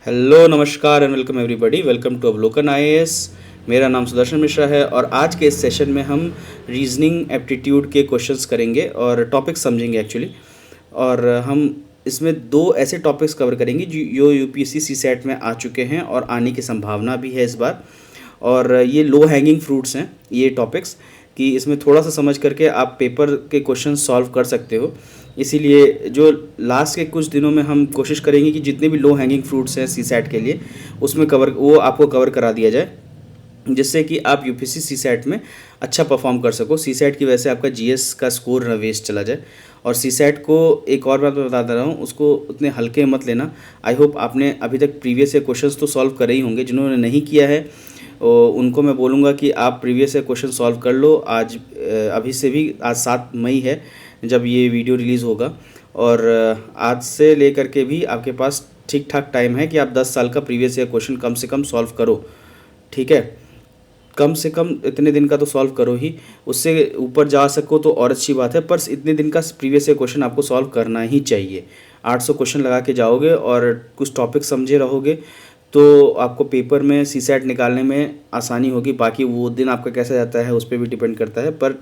Hello नमस्कार and welcome everybody, welcome to Avlokan IAS. मेरा नाम सुदर्शन मिश्रा है और आज के इस सेशन में हम रीजनिंग एप्टीट्यूड के क्वेश्चंस करेंगे और टॉपिक्स समझेंगे एक्चुअली। और हम इसमें दो ऐसे टॉपिक्स कवर करेंगे जो यूपीएससी सीसैट में आ चुके हैं और आने की संभावना भी है इस बार। और ये लो हैंगिंग फ्रूट्स हैं ये टॉपिक्स, कि इसमें थोड़ा सा समझ करके आप पेपर के क्वेश्चन सॉल्व कर सकते हो। इसीलिए जो लास्ट के कुछ दिनों में हम कोशिश करेंगे कि जितने भी लो हैंगिंग फ्रूट्स हैं सीसैट के लिए उसमें आपको कवर करा दिया जाए, जिससे कि आप यूपीएससी सीसैट में अच्छा परफॉर्म कर सको। सीसैट की वजह से आपका जीएस का स्कोर न वेस्ट चला जाए। और सीसैट को एक और बात मैं बता दे रहा हूँ, उसको उतने हल्के मत लेना। आई होप आपने अभी तक प्रीवियस ईयर क्वेश्चंस तो सॉल्व करे ही होंगे। जिन्होंने नहीं किया है उनको मैं बोलूँगा कि आप प्रीवियस ईयर क्वेश्चन सॉल्व कर लो। आज अभी से भी, आज 7 मई है जब ये वीडियो रिलीज़ होगा, और आज से लेकर के भी आपके पास ठीक ठाक टाइम है कि आप 10 साल का प्रीवियस ईयर क्वेश्चन कम से कम सॉल्व करो। ठीक है, कम से कम इतने दिन का तो सॉल्व करो ही। उससे ऊपर जा सको तो और अच्छी बात है, पर इतने दिन का प्रीवियस ईयर क्वेश्चन आपको सॉल्व करना ही चाहिए। 800 क्वेश्चन लगा के जाओगे और कुछ टॉपिक समझे रहोगे तो आपको पेपर में सीसैट निकालने में आसानी होगी। बाकी वो दिन आपका कैसा जाता है उस पर भी डिपेंड करता है, पर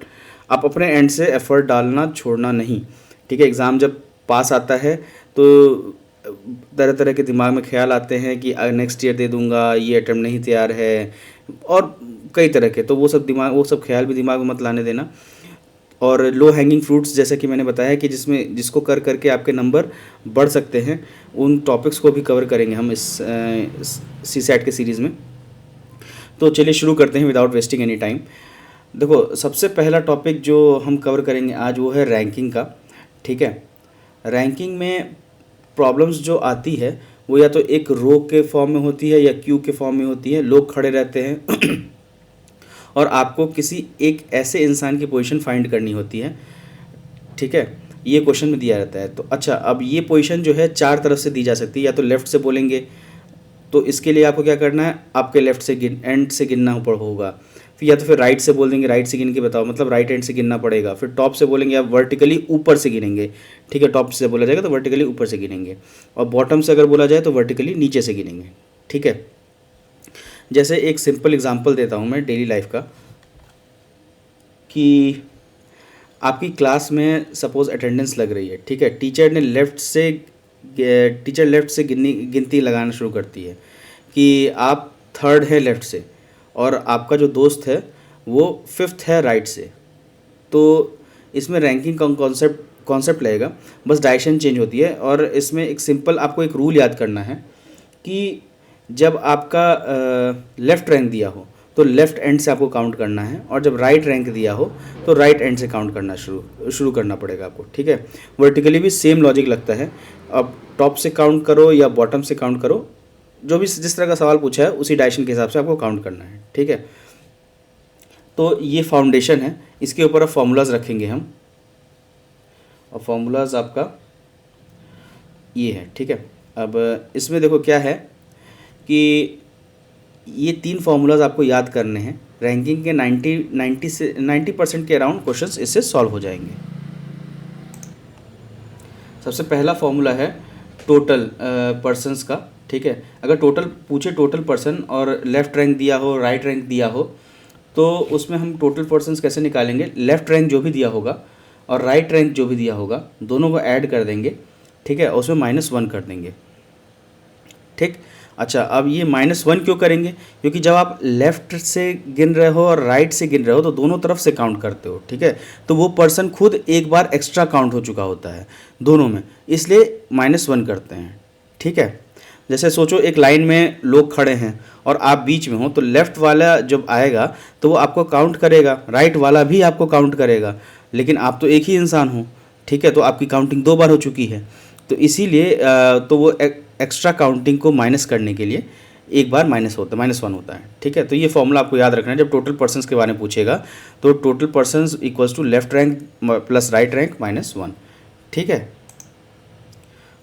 आप अपने एंड से एफर्ट डालना छोड़ना नहीं। ठीक है, एग्ज़ाम जब पास आता है तो तरह तरह के दिमाग में ख्याल आते हैं कि नेक्स्ट ईयर दे दूंगा, ये अटेम्प्ट नहीं तैयार है, और कई तरह के, तो वो सब ख्याल भी दिमाग में मत लाने देना। और लो हैंगिंग फ्रूट्स जैसा कि मैंने बताया कि जिसको कर करके आपके नंबर बढ़ सकते हैं, उन टॉपिक्स को भी कवर करेंगे हम इस सीसैट के सीरीज़ में। तो चलिए शुरू करते हैं विदाउट वेस्टिंग एनी टाइम। देखो, सबसे पहला टॉपिक जो हम कवर करेंगे आज वो है रैंकिंग का। ठीक है, रैंकिंग में प्रॉब्लम्स जो आती है वो या तो एक रो के फॉर्म में होती है या क्यू के फॉर्म में होती है। लोग खड़े रहते हैं और आपको किसी एक ऐसे इंसान की पोजीशन फाइंड करनी होती है। ठीक है, ये क्वेश्चन में दिया रहता है। तो अच्छा, अब ये पोजीशन जो है 4 तरफ से दी जा सकती है। या तो लेफ़्ट से बोलेंगे तो इसके लिए आपको क्या करना है, आपके लेफ़्ट से एंड से गिनना होगा। फिर या तो फिर राइट से बोल देंगे, राइट से गिन के बताओ, मतलब राइट एंड से गिनना पड़ेगा। फिर टॉप से बोलेंगे आप वर्टिकली ऊपर से गिनेंगे। ठीक है, टॉप से बोला जाएगा तो वर्टिकली ऊपर से गिनेंगे, और बॉटम से अगर बोला जाए तो वर्टिकली नीचे से गिनेंगे। ठीक है, जैसे एक सिंपल एग्जांपल देता हूँ मैं डेली लाइफ का, कि आपकी क्लास में सपोज़ अटेंडेंस लग रही है। ठीक है, टीचर लेफ़्ट से गिनती लगाना शुरू करती है कि आप 3rd है लेफ़्ट से और आपका जो दोस्त है वो 5th है राइट से। तो इसमें रैंकिंग का कॉन्सेप्ट लगेगा, बस डायरेक्शन चेंज होती है। और इसमें एक सिंपल आपको एक रूल याद करना है कि जब आपका लेफ़्ट रैंक दिया हो तो लेफ़्ट एंड से आपको काउंट करना है, और जब राइट रैंक दिया हो तो राइट एंड से काउंट करना शुरू करना पड़ेगा आपको। ठीक है, वर्टिकली भी सेम लॉजिक लगता है। अब टॉप से काउंट करो या बॉटम से काउंट करो, जो भी जिस तरह का सवाल पूछा है उसी डायरेक्शन के हिसाब से आपको काउंट करना है। ठीक है, तो ये फाउंडेशन है, इसके ऊपर अब फॉर्मूलाज रखेंगे हम, और फॉर्मूलाज आपका ये है। ठीक है, अब इसमें देखो क्या है कि ये 3 फार्मूलाज आपको याद करने हैं। रैंकिंग के 90% के अराउंड क्वेश्चंस इससे सॉल्व हो जाएंगे। सबसे पहला फार्मूला है टोटल पर्सन्स का। ठीक है, अगर टोटल पूछे, टोटल पर्सन, और लेफ़्ट रैंक दिया हो, राइट रैंक दिया हो, तो उसमें हम टोटल पर्सन्स कैसे निकालेंगे, लेफ़्ट रैंक जो भी दिया होगा और राइट रैंक जो भी दिया होगा दोनों को ऐड कर देंगे। ठीक है, उसमें -1 कर देंगे। ठीक, अच्छा, अब ये -1 क्यों करेंगे, क्योंकि जब आप लेफ़्ट से गिन रहे हो और राइट से गिन रहे हो तो दोनों तरफ से काउंट करते हो। ठीक है, तो वो पर्सन खुद एक बार एक्स्ट्रा काउंट हो चुका होता है दोनों में, इसलिए -1 करते हैं। ठीक है, जैसे सोचो एक लाइन में लोग खड़े हैं और आप बीच में हो, तो लेफ़्ट वाला जब आएगा तो वो आपको काउंट करेगा, राइट वाला भी आपको काउंट करेगा, लेकिन आप तो एक ही इंसान हो। ठीक है, तो आपकी काउंटिंग 2 बार हो चुकी है, तो इसीलिए तो वो एक्स्ट्रा काउंटिंग को माइनस करने के लिए एक बार -1 होता है। ठीक है, तो ये फॉर्मूला आपको याद रखना है जब टोटल पर्सन्स के बारे में पूछेगा, तो total persons equals to left rank plus right rank -1। ठीक है,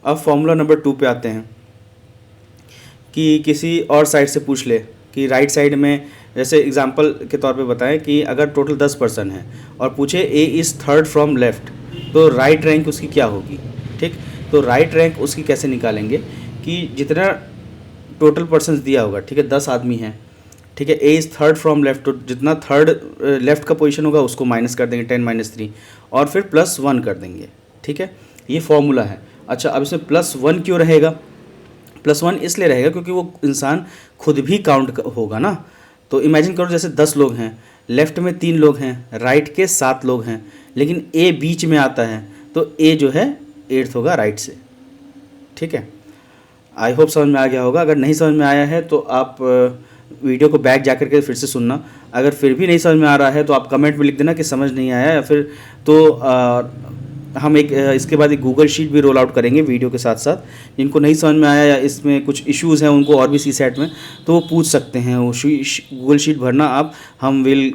अब फॉर्मूला नंबर 2 पे आते हैं कि किसी और साइड से पूछ ले कि राइट साइड में, जैसे एग्जांपल के तौर पे बताएं कि अगर टोटल 10 पर्सन है और पूछे A is 3rd from left, तो राइट रैंक उसकी क्या होगी। ठीक, तो राइट रैंक उसकी कैसे निकालेंगे कि जितना टोटल पर्सन दिया होगा, ठीक है, 10 आदमी हैं, ठीक है, A is third from left, तो जितना थर्ड लेफ्ट का पोजीशन होगा उसको माइनस कर देंगे 10 - 3 और फिर +1 कर देंगे, ठीक है, ये फॉर्मूला है। अच्छा, अब इसमें +1 क्यों रहेगा? +1 इसलिए रहेगा क्योंकि वो इंसान खुद भी काउंट होगा ना। तो इमेजिन करो जैसे 10 लोग हैं, लेफ्ट में 3 लोग हैं, राइट के 7 लोग हैं, लेकिन ए बीच में आता है, तो ए जो है 8th होगा राइट से, ठीक है। आई होप समझ में आ गया होगा। अगर नहीं समझ में आया है तो आप वीडियो को बैक जा करके फिर से सुनना। अगर फिर भी नहीं समझ में आ रहा है तो आप कमेंट में लिख देना कि समझ नहीं आया, या फिर तो हम एक इसके बाद एक गूगल शीट भी रोल आउट करेंगे वीडियो के साथ साथ। जिनको नहीं समझ में आया या इसमें कुछ इश्यूज़ हैं उनको और भी CSAT में, तो वो पूछ सकते हैं। वो गूगल शीट भरना आप, हम will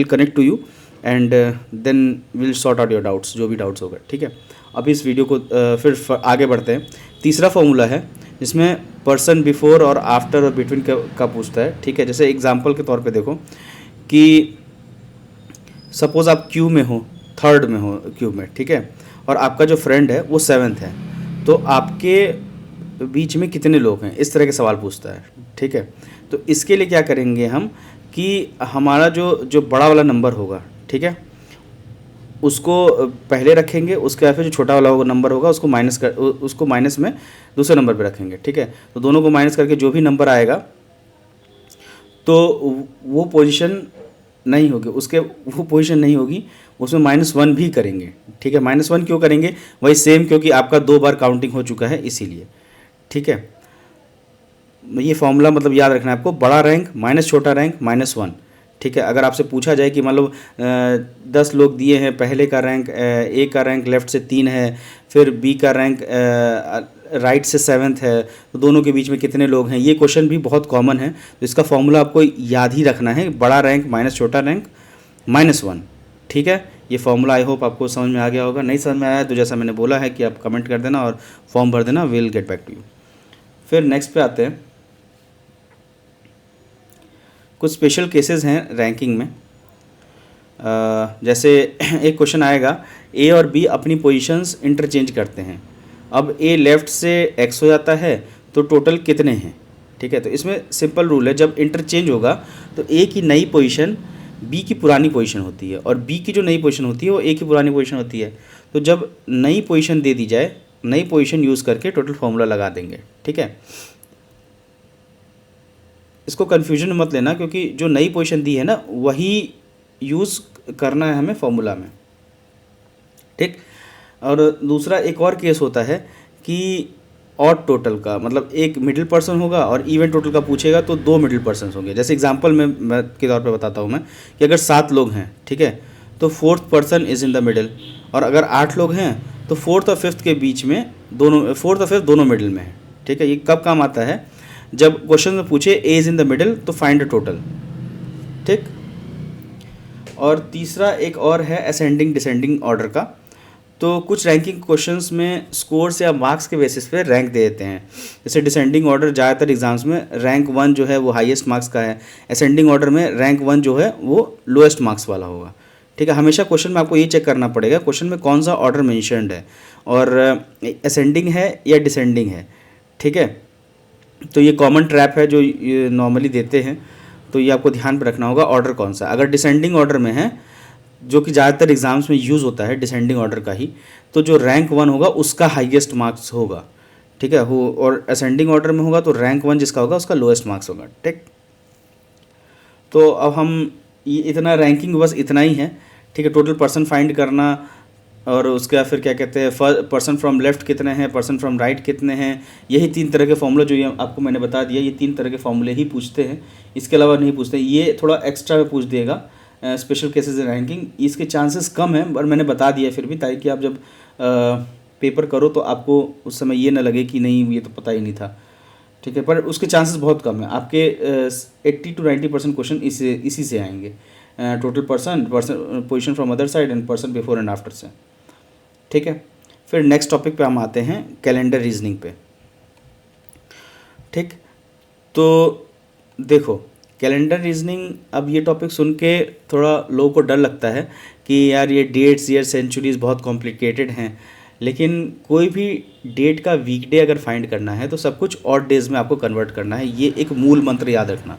connect to you and then will sort out your doubts, जो भी डाउट्स होगा, ठीक है। अभी इस वीडियो को फिर आगे बढ़ते हैं। तीसरा फॉर्मूला है जिसमें पर्सन बिफोर और आफ्टर और बिटवीन का पूछता है, ठीक है। जैसे एग्जांपल के तौर पे देखो कि सपोज़ आप क्यू में हो, थर्ड में हो क्यू में, ठीक है, और आपका जो फ्रेंड है वो 7th है, तो आपके बीच में कितने लोग हैं, इस तरह के सवाल पूछता है, ठीक है। तो इसके लिए क्या करेंगे हम कि हमारा जो बड़ा वाला नंबर होगा, ठीक है, उसको पहले रखेंगे, उसके बाद फिर जो छोटा वाला नंबर होगा उसको माइनस में दूसरे नंबर पे रखेंगे, ठीक है। तो दोनों को माइनस करके जो भी नंबर आएगा तो वो पोजीशन नहीं होगी, वो पोजीशन नहीं होगी, उसमें -1 भी करेंगे, ठीक है। -1 क्यों करेंगे? वही सेम, क्योंकि आपका 2 बार काउंटिंग हो चुका है इसीलिए, ठीक है। ये फॉर्मूला मतलब याद रखना है आपको, बड़ा रैंक माइनस छोटा रैंक -1, ठीक है। अगर आपसे पूछा जाए कि मतलब 10 लोग दिए हैं, पहले का रैंक ए का रैंक लेफ़्ट से 3 है, फिर बी का रैंक राइट से 7th है, तो दोनों के बीच में कितने लोग हैं, ये क्वेश्चन भी बहुत कॉमन है। तो इसका फॉर्मूला आपको याद ही रखना है, बड़ा रैंक माइनस छोटा रैंक -1, ठीक है। ये फॉर्मूला आई होप आपको समझ में आ गया होगा। नहीं समझ में आया तो जैसा मैंने बोला है कि आप कमेंट कर देना और फॉर्म भर देना, will get back to you. फिर नेक्स्ट पे आते हैं, कुछ स्पेशल केसेस हैं रैंकिंग में। जैसे एक क्वेश्चन आएगा, ए और बी अपनी पोजीशंस इंटरचेंज करते हैं। अब ए लेफ़्ट से x हो जाता है तो टोटल कितने हैं, ठीक है। तो इसमें सिंपल रूल है, जब इंटरचेंज होगा तो ए की नई पोजीशन बी की पुरानी पोजीशन होती है, और बी की जो नई पोजीशन होती है वो ए की पुरानी पोजीशन होती है। तो जब नई पोजीशन दे दी जाए, नई पोजीशन यूज़ करके टोटल फॉर्मूला लगा देंगे, ठीक है। इसको कन्फ्यूजन मत लेना, क्योंकि जो नई पोजीशन दी है ना वही यूज़ करना है हमें फॉर्मूला में, ठीक। और दूसरा एक और केस होता है कि ऑड टोटल का, मतलब एक मिडिल पर्सन होगा और इवन टोटल का पूछेगा तो 2 मिडिल पर्सन होंगे। जैसे एग्जांपल में के तौर पे बताता हूँ मैं कि अगर 7 लोग हैं, ठीक है, तो 4th person is in the middle, और अगर 8 लोग हैं तो 4th और 5th के बीच में दोनों, 4th और 5th दोनों मिडिल में है, ठीक है। ये कब काम आता है? जब क्वेश्चन में पूछे A is in the middle तो फाइंड द टोटल, ठीक। और तीसरा एक और है असेंडिंग डिसेंडिंग ऑर्डर का। तो कुछ रैंकिंग क्वेश्चंस में स्कोर्स या मार्क्स के बेसिस पे रैंक दे देते हैं। जैसे डिसेंडिंग ऑर्डर ज़्यादातर एग्जाम्स में रैंक 1 जो है वो हाईएस्ट मार्क्स का है, असेंडिंग ऑर्डर में रैंक 1 जो है वो लोएस्ट मार्क्स वाला होगा, ठीक है। हमेशा क्वेश्चन में आपको ये चेक करना पड़ेगा क्वेश्चन में कौन सा ऑर्डर मेंशन्ड है, और असेंडिंग है या डिसेंडिंग है, ठीक है। तो ये कॉमन ट्रैप है जो नॉर्मली देते हैं, तो ये आपको ध्यान पर रखना होगा ऑर्डर कौन सा। अगर डिसेंडिंग ऑर्डर में है, जो कि ज़्यादातर एग्जाम्स में यूज़ होता है डिसेंडिंग ऑर्डर का ही, तो जो रैंक 1 होगा उसका हाईएस्ट मार्क्स होगा, ठीक है। और असेंडिंग ऑर्डर में होगा तो रैंक 1 जिसका होगा उसका लोएस्ट मार्क्स होगा, ठीक। तो अब हम ये इतना रैंकिंग बस इतना ही है, ठीक है। टोटल पर्सन फाइंड करना, और उसके बाद फिर क्या कहते हैं, पर्सन फ्रॉम लेफ्ट कितने हैं, पर्सन फ्रॉम राइट कितने हैं, यही 3 तरह के फॉर्मूला जो ये आपको मैंने बता दिया, ये 3 तरह के फॉर्मूले ही पूछते हैं, इसके अलावा नहीं पूछते। ये थोड़ा एक्स्ट्रा में पूछ देगा स्पेशल केसेस रैंकिंग, इसके चांसेस कम हैं, पर मैंने बता दिया फिर भी, ताकि आप जब पेपर करो तो आपको उस समय ये ना लगे कि नहीं ये तो पता ही नहीं था, ठीक है। पर उसके चांसेस बहुत कम है, आपके 80 to 90% क्वेश्चन इसी से आएंगे, total person position from other side and person before and after से, ठीक है। फिर नेक्स्ट टॉपिक पे हम आते हैं कैलेंडर रीजनिंग पे, ठीक। तो देखो कैलेंडर रीजनिंग, अब ये टॉपिक सुन के थोड़ा लोगों को डर लगता है कि यार ये डेट्स ईयर सेंचुरीज बहुत कॉम्प्लिकेटेड हैं, लेकिन कोई भी डेट का वीकडे अगर फाइंड करना है तो सब कुछ ऑड डेज में आपको कन्वर्ट करना है। ये एक मूल मंत्र याद रखना,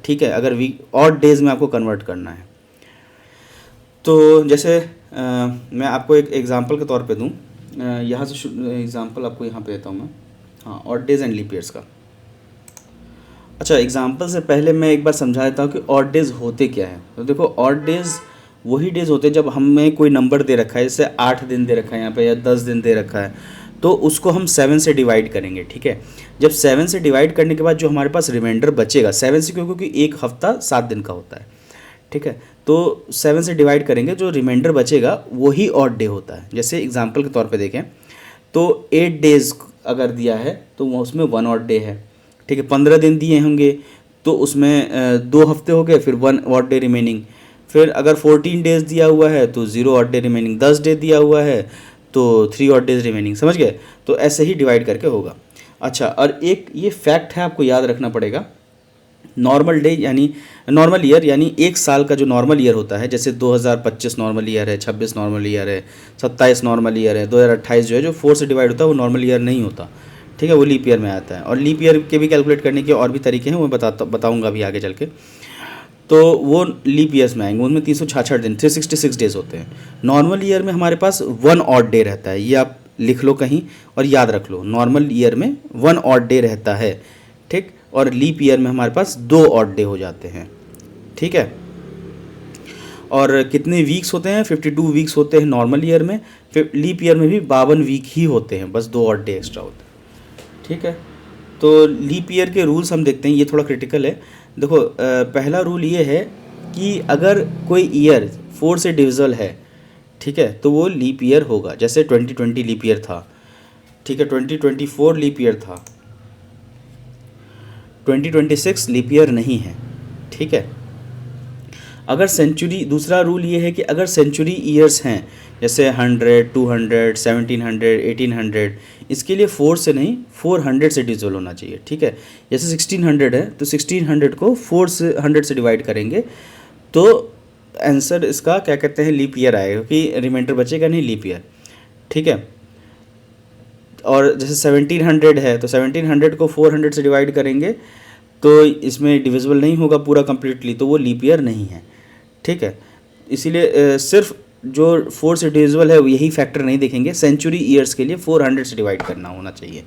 ठीक है। अगर वीक ऑड डेज में आपको कन्वर्ट करना है तो जैसे मैं आपको एक एग्जांपल के तौर पे दूं, यहाँ से एग्जांपल आपको यहाँ पे देता हूँ मैं, हाँ, odd days and leap years का। अच्छा, एग्जांपल से पहले मैं एक बार समझा देता हूँ कि ऑड डेज होते क्या है। तो देखो, ऑड डेज वही डेज होते हैं जब हमें कोई नंबर दे रखा है, जैसे 8 दिन दे रखा है यहाँ पे या 10 दिन दे रखा है, तो उसको हम 7 से डिवाइड करेंगे, ठीक है। जब 7 से डिवाइड करने के बाद जो हमारे पास रिमाइंडर बचेगा 7 से, क्योंकि एक हफ्ता 7 दिन का होता है, ठीक है, तो 7 से डिवाइड करेंगे, जो रिमाइंडर बचेगा वही ऑड डे होता है। जैसे एग्जांपल के तौर पे देखें तो 8 डेज अगर दिया है तो उसमें 1 ऑड डे है, ठीक है। 15 दिन दिए होंगे तो उसमें 2 हफ्ते हो गए, फिर 1 ऑड डे रिमेनिंग। फिर अगर 14 डेज दिया हुआ है तो 0 ऑड डे रिमेनिंग। 10 डे दिया हुआ है तो 3 ऑड डेज रिमेनिंग, समझ गए। तो ऐसे ही डिवाइड करके होगा। अच्छा, और एक ये फैक्ट है, आपको याद रखना पड़ेगा, नॉर्मल डे यानी नॉर्मल ईयर यानी एक साल का जो नॉर्मल ईयर होता है, जैसे 2025 नॉर्मल ईयर है, 26 नॉर्मल ईयर है, 27 नॉर्मल ईयर है, 2028 जो है, जो 4 से डिवाइड होता है वो नॉर्मल ईयर नहीं होता, ठीक है, वो लीप ईयर में आता है। और लीप ईयर के भी कैलकुलेट करने के और भी तरीके हैं, वो बताऊँगा अभी आगे चल के। तो वो लीप ईयर्स में आएंगे, उनमें 366 दिन, 366 डेज होते हैं। नॉर्मल ईयर में हमारे पास 1 ऑड डे रहता है, ये आप लिख लो कहीं और याद रख लो। नॉर्मल ईयर में 1 ऑड डे रहता है, ठीक। और लीप ईयर में हमारे पास 2 ऑड डे हो जाते हैं, ठीक है। और कितने वीक्स होते हैं? 52 वीक्स होते हैं नॉर्मल ईयर में। फिर लीप ईयर में भी 52 वीक ही होते हैं, बस 2 ऑड डे एक्स्ट्रा होते हैं, ठीक है। तो लीप ईयर के रूल्स हम देखते हैं, ये थोड़ा क्रिटिकल है। देखो, पहला रूल ये है कि अगर कोई ईयर 4 से डिविजल है, ठीक है, तो वो लीप ईयर होगा। जैसे 2020 लीप ईयर था, ठीक है, 2024 लीप ईयर था, 2026 लीप ईयर नहीं है, ठीक है। अगर सेंचुरी, दूसरा रूल ये है कि अगर सेंचुरी ईयर्स हैं, जैसे 100, 200, 1700, 1800, इसके लिए 4 से नहीं 400 से डिविजल होना चाहिए, ठीक है। जैसे 1600 है तो 1600 को 400 से डिवाइड करेंगे तो आंसर इसका क्या कहते हैं, लीप ईयर आएगा, क्योंकि रिमाइंडर बचेगा नहीं, लीप ईयर, ठीक है। और जैसे 1700 है तो 1700 को 400 से डिवाइड करेंगे तो इसमें डिविजिबल नहीं होगा पूरा कंप्लीटली, तो वो लीप ईयर नहीं है, ठीक है। इसीलिए सिर्फ जो 4 से डिविजिबल है यही फैक्टर नहीं देखेंगे, सेंचुरी ईयर्स के लिए 400 से डिवाइड करना होना चाहिए,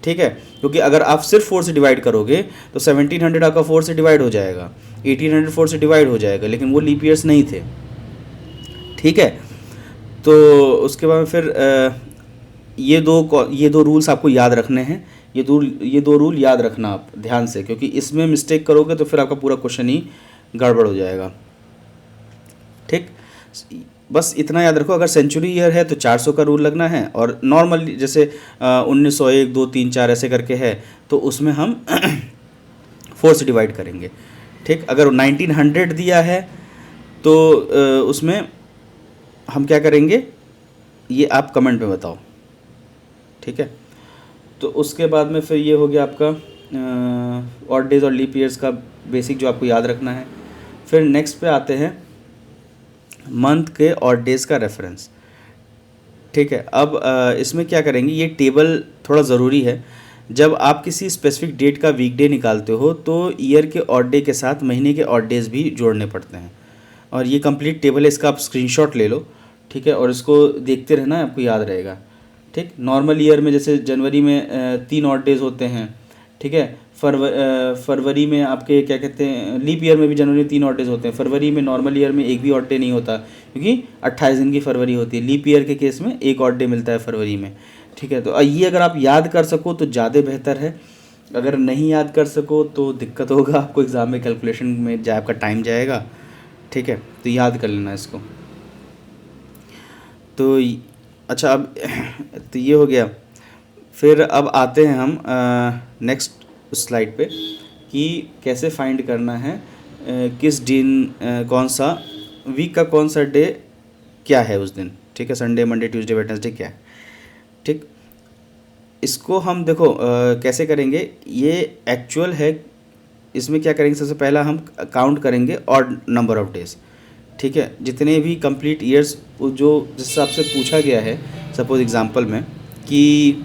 ठीक है। क्योंकि अगर आप सिर्फ 4 से डिवाइड करोगे तो 1700 आपका 4 से डिवाइड हो जाएगा, 1800 4 से डिवाइड हो जाएगा, लेकिन वो लीप ईयर्स नहीं थे, ठीक है। तो उसके बाद फिर ये दो रूल्स आपको याद रखने हैं। ये दो रूल याद रखना आप ध्यान से, क्योंकि इसमें मिस्टेक करोगे तो फिर आपका पूरा क्वेश्चन ही गड़बड़ हो जाएगा, ठीक। बस इतना याद रखो, अगर सेंचुरी ईयर है तो 400 का रूल लगना है, और नॉर्मल जैसे 1901, 2, 3, 4 ऐसे करके है तो उसमें हम 4 से डिवाइड करेंगे, ठीक। अगर 1900 दिया है तो उसमें हम क्या करेंगे ये आप कमेंट में बताओ, ठीक है। तो उसके बाद में फिर ये हो गया आपका ऑड डेज और लीप ईयर्स का बेसिक जो आपको याद रखना है। फिर नेक्स्ट पे आते हैं मंथ के ऑड डेज का रेफरेंस, ठीक है। अब इसमें क्या करेंगे, ये टेबल थोड़ा ज़रूरी है। जब आप किसी स्पेसिफिक डेट का वीकडे निकालते हो तो ईयर के ऑड डे के साथ महीने के ऑड डेज भी जोड़ने पड़ते हैं, और ये कंप्लीट टेबल है, इसका आप स्क्रीनशॉट ले लो, ठीक है, और इसको देखते रहना, आपको याद रहेगा, ठीक। नॉर्मल ईयर में जैसे जनवरी में 3 ऑड डेज होते हैं, ठीक है। फरवरी में आपके क्या कहते हैं, लीप ईयर में भी जनवरी में 3 ऑड डेज होते हैं। फरवरी में नॉर्मल ईयर में एक भी ऑड डे नहीं होता, क्योंकि 28 दिन की फरवरी होती है। लीप ईयर के केस में एक ऑड डे मिलता है फरवरी में, ठीक है। तो ये अगर आप याद कर सको तो ज़्यादा बेहतर है, अगर नहीं याद कर सको तो दिक्कत होगा आपको एग्ज़ाम में, कैलकुलेशन में आपका टाइम जाएगा, ठीक है। तो याद कर लेना इसको। तो अच्छा, अब तो ये हो गया। फिर अब आते हैं हम नेक्स्ट स्लाइड पे कि कैसे फाइंड करना है किस दिन कौन सा वीक का कौन सा डे क्या है उस दिन, ठीक है। संडे, मंडे, ट्यूसडे, वेडनेसडे क्या है, ठीक। इसको हम देखो कैसे करेंगे, ये एक्चुअल है। इसमें क्या करेंगे, सबसे पहला हम काउंट करेंगे ऑड नंबर ऑफ डेज, ठीक है। जितने भी कंप्लीट ईयर्स जो जिस हिसाब से पूछा गया है, सपोज एग्जांपल में कि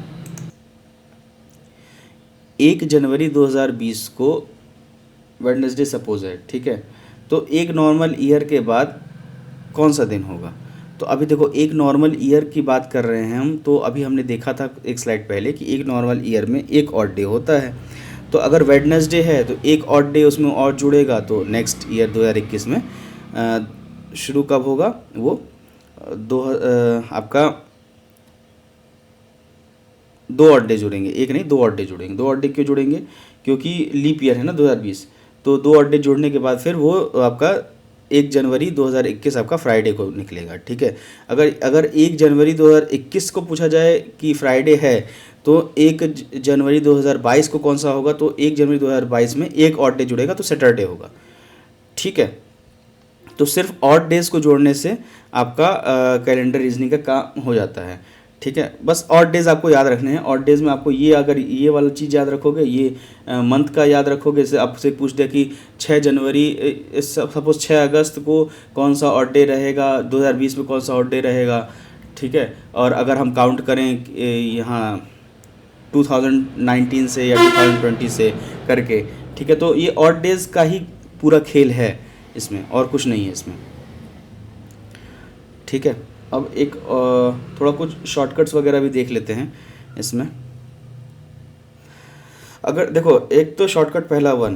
1 जनवरी 2020 को वेडनेसडे सपोज है, ठीक है। तो एक नॉर्मल ईयर के बाद कौन सा दिन होगा? तो अभी देखो, एक नॉर्मल ईयर की बात कर रहे हैं हम, तो अभी हमने देखा था एक स्लाइड पहले कि एक नॉर्मल ईयर में एक ऑड डे होता है। तो अगर वेडनेसडे है तो एक ऑड डे उसमें और जुड़ेगा, तो नेक्स्ट ईयर 2021 में शुरू कब होगा? वो आपका 2 ऑड डे जुड़ेंगे, एक नहीं 2 ऑड डे जुड़ेंगे। 2 ऑड डे क्यों जुड़ेंगे? क्योंकि लीप ईयर है ना 2020, तो 2 ऑड डे जुड़ने के बाद फिर वो आपका 1 जनवरी 2021 आपका फ्राइडे को निकलेगा, ठीक है। अगर 1 जनवरी 2021 को पूछा जाए कि फ्राइडे है, तो 1 जनवरी 2022 को कौन सा होगा? तो 1 जनवरी 2022 में एक ऑड डे जुड़ेगा तो सैटरडे होगा, ठीक है। तो सिर्फ ऑड डेज को जोड़ने से आपका कैलेंडर रीजनिंग का काम हो जाता है, ठीक है। बस ऑड डेज आपको याद रखने हैं। ऑड डेज में आपको ये, अगर ये वाला चीज़ याद रखोगे, ये मंथ का याद रखोगे, जैसे आपसे पूछ दिया कि 6 जनवरी, सपोज 6 अगस्त को कौन सा ऑड डे रहेगा, 2020 में कौन सा ऑड डे रहेगा, ठीक है। और अगर हम काउंट करें यहाँ 2019 से या 2020 से करके, ठीक है, तो ये ऑड डेज का ही पूरा खेल है इसमें, और कुछ नहीं है इसमें, ठीक है। अब एक थोड़ा कुछ शॉर्टकट्स वगैरह भी देख लेते हैं इसमें। अगर देखो, एक तो शॉर्टकट पहला 1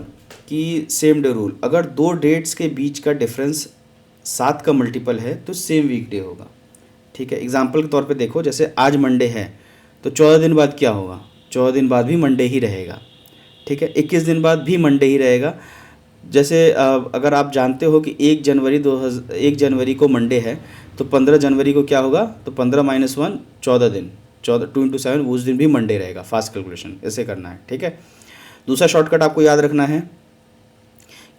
कि सेम डे रूल, अगर 2 डेट्स के बीच का डिफरेंस 7 का मल्टीपल है तो सेम वीक डे होगा, ठीक है। एग्जाम्पल के तौर पे देखो, जैसे आज मंडे है तो 14 दिन बाद क्या होगा? 14 दिन बाद भी मंडे ही रहेगा, ठीक है। 21 दिन बाद भी मंडे ही रहेगा। जैसे अगर आप जानते हो कि 1 जनवरी को मंडे है, तो 15 जनवरी को क्या होगा? तो 15 - 1 14 दिन, 14 2 × 7 उस दिन भी मंडे रहेगा। फास्ट कैलकुलेशन ऐसे करना है, ठीक है। दूसरा शॉर्टकट आपको याद रखना है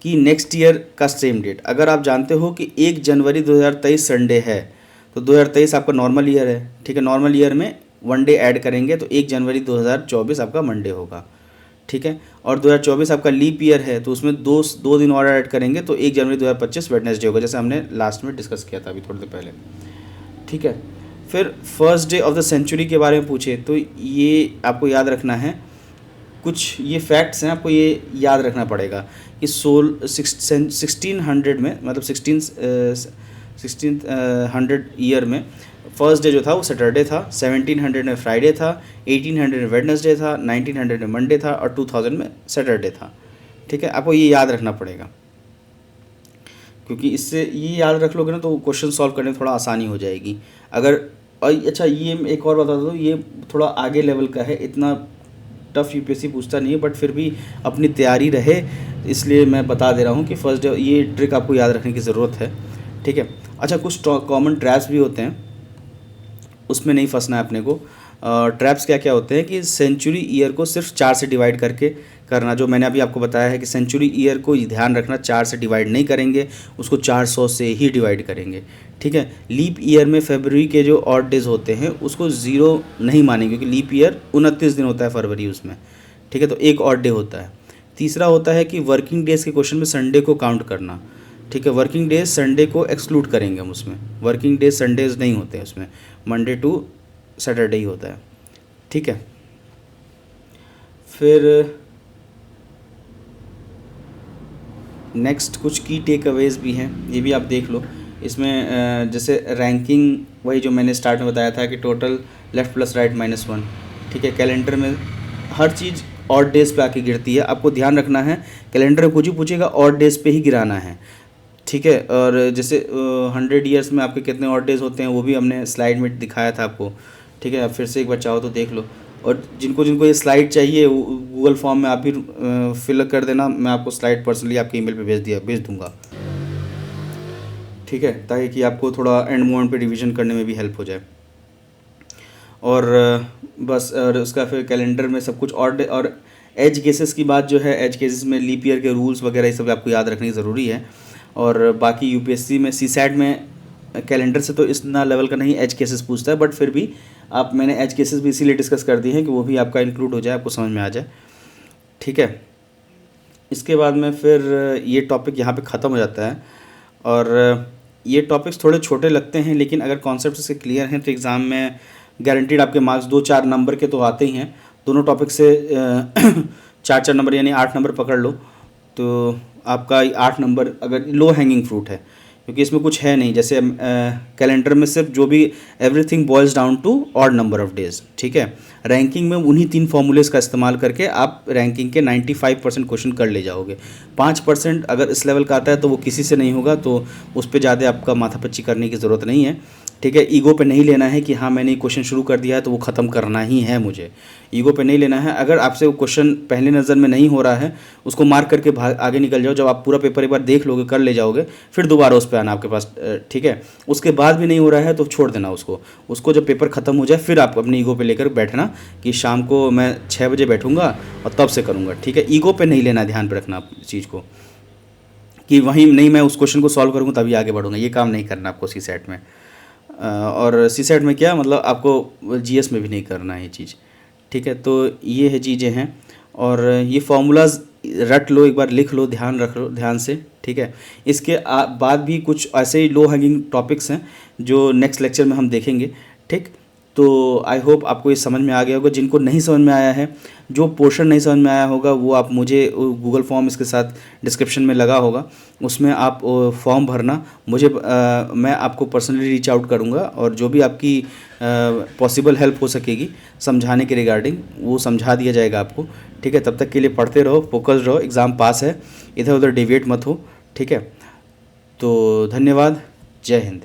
कि नेक्स्ट ईयर का सेम डेट, अगर आप जानते हो कि 1 जनवरी 2023 संडे है, तो 2023 आपका नॉर्मल ईयर है, ठीक है। नॉर्मल ईयर में 1 डे ऐड करेंगे तो 1 जनवरी 2024 आपका मंडे होगा, ठीक है। और 2024 आपका लीप ईयर है, तो उसमें दो दिन और ऐड करेंगे तो 1 जनवरी 2025 वेडनेसडे होगा, जैसे हमने लास्ट में डिस्कस किया था अभी थोड़ी देर पहले, ठीक है। फिर first day of the century के बारे में पूछे तो ये आपको याद रखना है। कुछ ये फैक्ट्स हैं, आपको ये याद रखना पड़ेगा कि 1600 में, मतलब 1600 ईयर में फर्स्ट डे जो था वो सैटरडे था, 1700 में फ्राइडे था, 1800 में वेडनेसडे था, 1900 में मंडे था और 2000 में सैटरडे था, ठीक है। आपको ये याद रखना पड़ेगा, क्योंकि इससे ये याद रख लोगे ना तो क्वेश्चन सॉल्व करने में थोड़ा आसानी हो जाएगी। अगर अच्छा, ये एक और बता दो, ये थोड़ा आगे लेवल का है, इतना टफ यूपीएससी पूछता नहीं है, बट फिर भी अपनी तैयारी रहे इसलिए मैं बता दे रहा हूँ कि फर्स्ट डे ये ट्रिक आपको याद रखने की ज़रूरत है, ठीक है। अच्छा, कुछ कॉमन ट्रैप्स भी होते हैं, उसमें नहीं फंसना है अपने को। ट्रैप्स क्या क्या होते हैं कि सेंचुरी ईयर को सिर्फ 4 से डिवाइड करके करना, जो मैंने अभी आपको बताया है कि सेंचुरी ईयर को ध्यान रखना 4 से डिवाइड नहीं करेंगे, उसको 400 से ही डिवाइड करेंगे, ठीक है। लीप ईयर में फरवरी के जो ऑड डेज होते हैं उसको 0 नहीं मानेंगे, क्योंकि लीप ईयर 29 दिन होता है फरवरी उसमें, ठीक है, तो एक ऑड डे होता है। तीसरा होता है कि वर्किंग डेज़ के क्वेश्चन में संडे को काउंट करना, ठीक है। वर्किंग डेज संडे को एक्सक्लूड करेंगे हम उसमें, वर्किंग डेज संडेज नहीं होते हैं उसमें, मंडे टू सैटरडे ही होता है, ठीक है। फिर नेक्स्ट कुछ की टेक अवेज भी हैं, ये भी आप देख लो। इसमें जैसे रैंकिंग, वही जो मैंने स्टार्ट में बताया था कि टोटल लेफ़्ट प्लस राइट -1, ठीक है। कैलेंडर में हर चीज़ ऑड डेज पे आके गिरती है, आपको ध्यान रखना है। कैलेंडर में कुछ ही पूछेगा ऑड डेज पे ही गिराना है, ठीक है। और जैसे 100 ईयर्स में आपके कितने ऑड डेज होते हैं वो भी हमने स्लाइड में दिखाया था आपको, ठीक है। आप फिर से एक बार चाहो तो देख लो। और जिनको जिनको ये स्लाइड चाहिए गूगल फॉर्म में आप भी फिल कर देना, मैं आपको स्लाइड पर्सनली आपके ईमेल पे भेज दूँगा, ठीक है, ताकि कि आपको थोड़ा एंड मोमेंट पे रिवीजन करने में भी हेल्प हो जाए। और बस, और उसका फिर कैलेंडर में सब कुछ और एज केसेस की बात जो है, एज केसेस में लीप ईयर के रूल्स वगैरह ये सब आपको याद रखनी ज़रूरी है। और बाकी यूपीएससी में सीसैट में कैलेंडर से तो इतना लेवल का नहीं एज केसेस पूछता है, बट फिर भी मैंने एज केसेस भी इसीलिए डिस्कस कर दिए हैं कि वो भी आपका इंक्लूड हो जाए, आपको समझ में आ जाए, ठीक है। इसके बाद में फिर ये टॉपिक यहाँ पे ख़त्म हो जाता है। और ये टॉपिक्स थोड़े छोटे लगते हैं, लेकिन अगर कॉन्सेप्ट इसके क्लियर हैं तो एग्ज़ाम में गारंटीड आपके मार्क्स 2-4 नंबर के तो आते ही हैं। दोनों टॉपिक से 4-4 नंबर यानी 8 नंबर पकड़ लो, तो आपका 8 नंबर अगर लो हैंगिंग फ्रूट है, क्योंकि इसमें कुछ है नहीं। जैसे कैलेंडर में सिर्फ जो भी everything boils down to odd number of days, ठीक है। रैंकिंग में उन्हीं 3 फॉर्मूलेस का इस्तेमाल करके आप रैंकिंग के 95% क्वेश्चन कर ले जाओगे। 5% अगर इस लेवल का आता है तो वो किसी से नहीं होगा, तो उस पर ज़्यादा आपका माथापच्ची करने की ज़रूरत नहीं है, ठीक है। ईगो पे नहीं लेना है कि हाँ मैंने क्वेश्चन शुरू कर दिया है तो वो ख़त्म करना ही है मुझे, ईगो पे नहीं लेना है। अगर आपसे वो क्वेश्चन पहले नज़र में नहीं हो रहा है, उसको मार्क करके आगे निकल जाओ। जब आप पूरा पेपर एक बार देख लोगे, कर ले जाओगे, फिर दोबारा उस पर आना आपके पास, ठीक है। उसके बाद भी नहीं हो रहा है तो छोड़ देना उसको जब पेपर ख़त्म हो जाए फिर आप अपनी ईगो पे लेकर बैठना कि शाम को मैं 6 बजे बैठूंगा और तब से करूँगा, ठीक है। ईगो पे नहीं लेना, ध्यान पे रखना इस चीज़ को कि वहीं नहीं मैं उस क्वेश्चन को सॉल्व करूँगा तभी आगे बढ़ूँगा, ये काम नहीं करना आपको सी सेट में। और सी सेट में क्या मतलब आपको जीएस में भी नहीं करना है ये चीज़, ठीक है। तो ये है चीज़ें हैं, और ये फार्मूलाज रट लो, एक बार लिख लो, ध्यान रख लो ध्यान से, ठीक है। इसके बाद भी कुछ ऐसे ही लो हैंगिंग टॉपिक्स हैं जो नेक्स्ट लेक्चर में हम देखेंगे, ठीक। तो आई होप आपको ये समझ में आ गया होगा। जिनको नहीं समझ में आया है, जो पोर्शन नहीं समझ में आया होगा, वो आप मुझे गूगल फॉर्म इसके साथ डिस्क्रिप्शन में लगा होगा, उसमें आप फॉर्म भरना, मुझे मैं आपको पर्सनली रीच आउट करूँगा, और जो भी आपकी पॉसिबल हेल्प हो सकेगी समझाने के रिगार्डिंग वो समझा दिया जाएगा आपको, ठीक है। तब तक के लिए पढ़ते रहो, फोकस रहो, एग्ज़ाम पास है, इधर उधर डिविएट मत हो, ठीक है। तो धन्यवाद, जय हिंद।